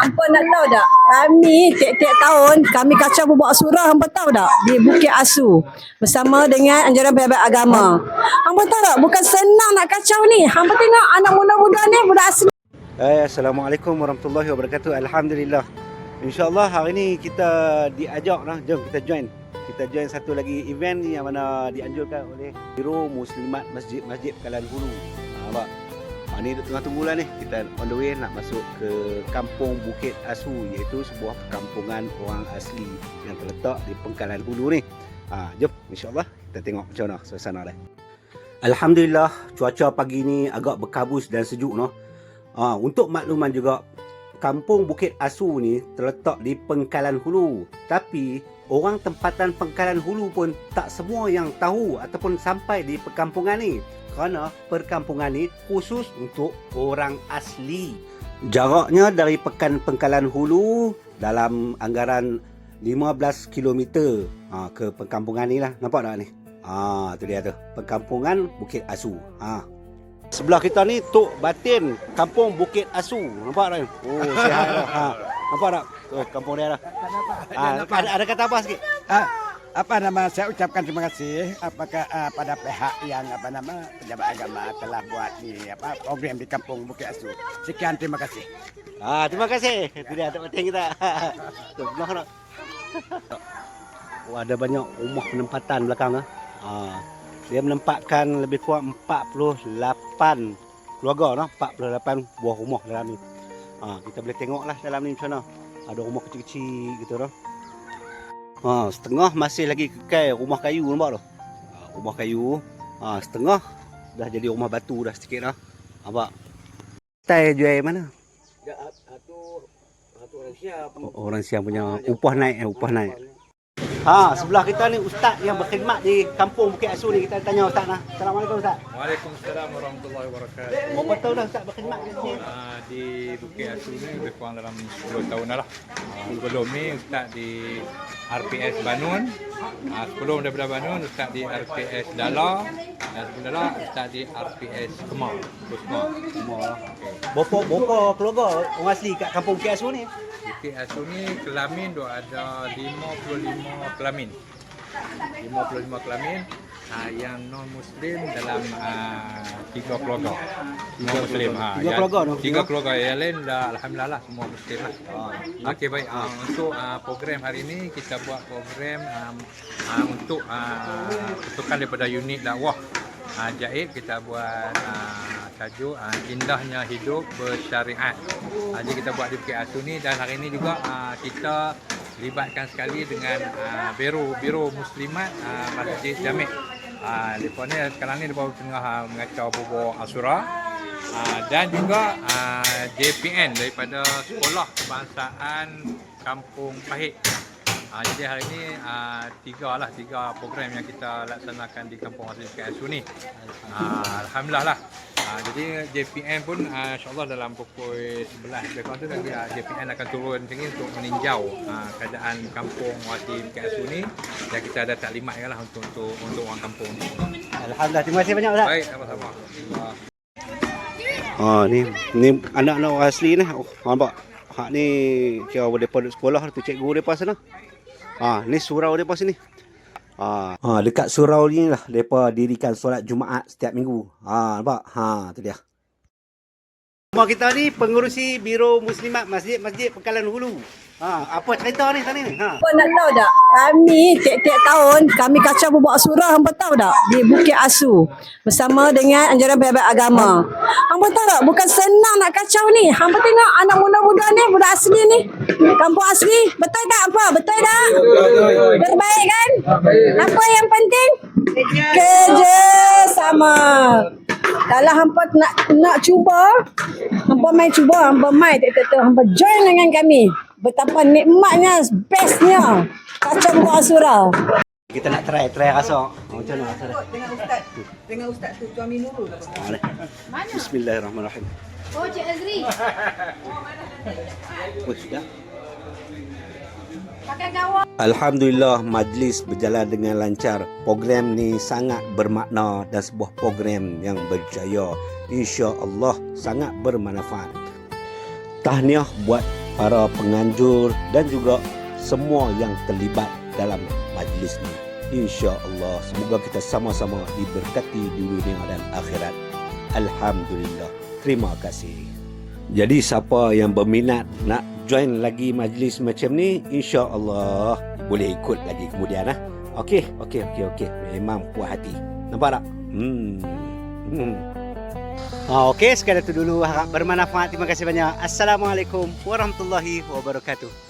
Hampa nak tahu tak? Kami tiap-tiap tahun kami kacau bubuh surah, hampa tahu tak? Di Bukit Asu bersama dengan anjuran pihak agama. Hampa tahu tak? Bukan senang nak kacau ni. Hampa tengok anak muda-muda ni budak asli. Assalamualaikum warahmatullahi wabarakatuh. Alhamdulillah. InsyaAllah hari ni kita diajak lah. Jom kita join. Kita join satu lagi event yang mana dianjurkan oleh Biro Muslimat Masjid Pekalan Hulu. Nampak? Ni tengah tunggulah ni. Kita on the way nak masuk ke Kampung Bukit Asu, iaitu sebuah perkampungan orang asli yang terletak di Pekalan Hulu ni. Jom insyaAllah kita tengok macam mana suasana dia. Alhamdulillah cuaca pagi ni agak berkabus dan sejuk noh. Untuk makluman juga, Kampung Bukit Asu ni terletak di Pekalan Hulu. Tapi orang tempatan Pekalan Hulu pun tak semua yang tahu ataupun sampai di perkampungan ni. Kerana perkampungan ni khusus untuk orang asli. Jaraknya dari Pekalan Hulu dalam anggaran 15 km ke perkampungan ni lah. Nampak tak ni? Tu dia tu. Perkampungan Bukit Asu. Sebelah kita ni Tok Batin Kampung Bukit Asu. Nampak tak? Oh, sihat dah. Nampak tak? Kampung dia dah. Ada kata apa sikit? Saya ucapkan terima kasih pada pihak yang pejabat agama telah buat program di Kampung Bukit Asu. Sekian, terima kasih. Terima kasih. Itu dia Tok Batin kita. Belah tak? Ada banyak rumah penempatan belakang dia menempatkan lebih kurang 48 keluarga, 48 buah rumah dalam ni. Kita boleh tengoklah dalam ni macam mana. Ada rumah kecil-kecil gitu dah. Setengah masih lagi kekal rumah kayu, nampak tu? Rumah kayu. Setengah dah jadi rumah batu dah sikit dah. Nampak? Tai jual mana? Orang Siam. Orang Siam punya upah naik, upah naik. Sebelah kita ni ustaz yang berkhidmat di Kampung Bukit Asu ni. Kita tanya ustaz lah. Assalamualaikum ustaz. Waalaikumsalam warahmatullahi wabarakatuh. Berapa tahun dah ustaz berkhidmat di sini? Di Bukit Asu ni lebih kurang dalam 10 tahun dah lah. Sebelum ni ustaz di RPS Banun. Sebelum daripada Banun ustaz di RPS Dala. Dan sebelum Dala ustaz di RPS Kemar. Kemar. Berapa keluarga orang asli kat Kampung Bukit Asu ni? Bukit Asu ni kelamin dia ada 55 kelamin. 55 kelamin. Yang non-Muslim dalam 3 keluarga. Non-Muslim. 3 keluarga? 3 keluarga. Yang lain dah Alhamdulillah lah, semua Muslim lah. Okey, baik. Untuk program hari ini, kita buat program untuk pertukaran daripada unit dakwah Jaib. Kita buat tajuk Indahnya Hidup Bersyariat. Jadi kita buat di Bukit Asu ni. Dan hari ini juga kita libatkan sekali dengan Biro Muslimat Masjid Jamik. Mereka ni sekarang ni mereka tengah mengacau bubuh Asura. Dan juga JPN daripada Sekolah Kebangsaan Kampung Pahit. Jadi hari ini tiga program yang kita laksanakan di Kampung Bukit Asu ni. Alhamdulillah lah. Jadi JPN pun insyaAllah dalam pukul 11 lebih kurang tu nanti JPN akan turun sini untuk meninjau keadaan kampung di Bukit Asu ni. Dan kita ada taklimat lah untuk orang kampung ni. Alhamdulillah, terima kasih banyak ustaz. Baik, sama-sama. Ni anak-anak orang asli ni. Nampak? Hak ni kira daripada sekolah tu, cikgu depa sana. Ni surau depa sini. Dekat surau ni lah depa dirikan solat Jumaat setiap minggu. Nampak? Tu dia. Rumah kita ni pengurusi Biro Muslimat Masjid Pekalan Hulu. Apa cerita ni tadi ni? Hampa nak tahu tak? Kami tiap-tiap tahun kami kacau bubuh surah, hampa tahu tak? Di Bukit Asu bersama dengan anjuran pihak agama. Hampa tahu tak? Bukan senang nak kacau ni. Hampa tengok anak muda-muda ni budak asli ni. Kampung asli. Betul tak apa? Betul tak? Terbaik kan? Apa yang penting? Kerjasama. Kalau hampa nak cuba, hampa main cuba, hampa main tiap-tiap, hampa join dengan kami. Betapa nikmatnya, bestnya kacau bubuh surau. Kita nak try rasa. Macam mana rasa dia? Dengan ustaz tu, Tuan Minurul. Bismillahirrahmanirrahim. Cik Azri. Sudah. Pakai kawan. Alhamdulillah majlis berjalan dengan lancar. Program ni sangat bermakna dan sebuah program yang berjaya. Insya-Allah sangat bermanfaat. Tahniah buat para penganjur dan juga semua yang terlibat dalam majlis ni. InsyaAllah semoga kita sama-sama diberkati di dunia dan akhirat. Alhamdulillah. Terima kasih. Jadi siapa yang berminat nak join lagi majlis macam ni, insya-Allah boleh ikut lagi kemudian lah. Okey. Memang puas hati. Nampak tak? Okey, sekadar itu dulu. Harap bermanfaat. Terima kasih banyak. Assalamualaikum warahmatullahi wabarakatuh.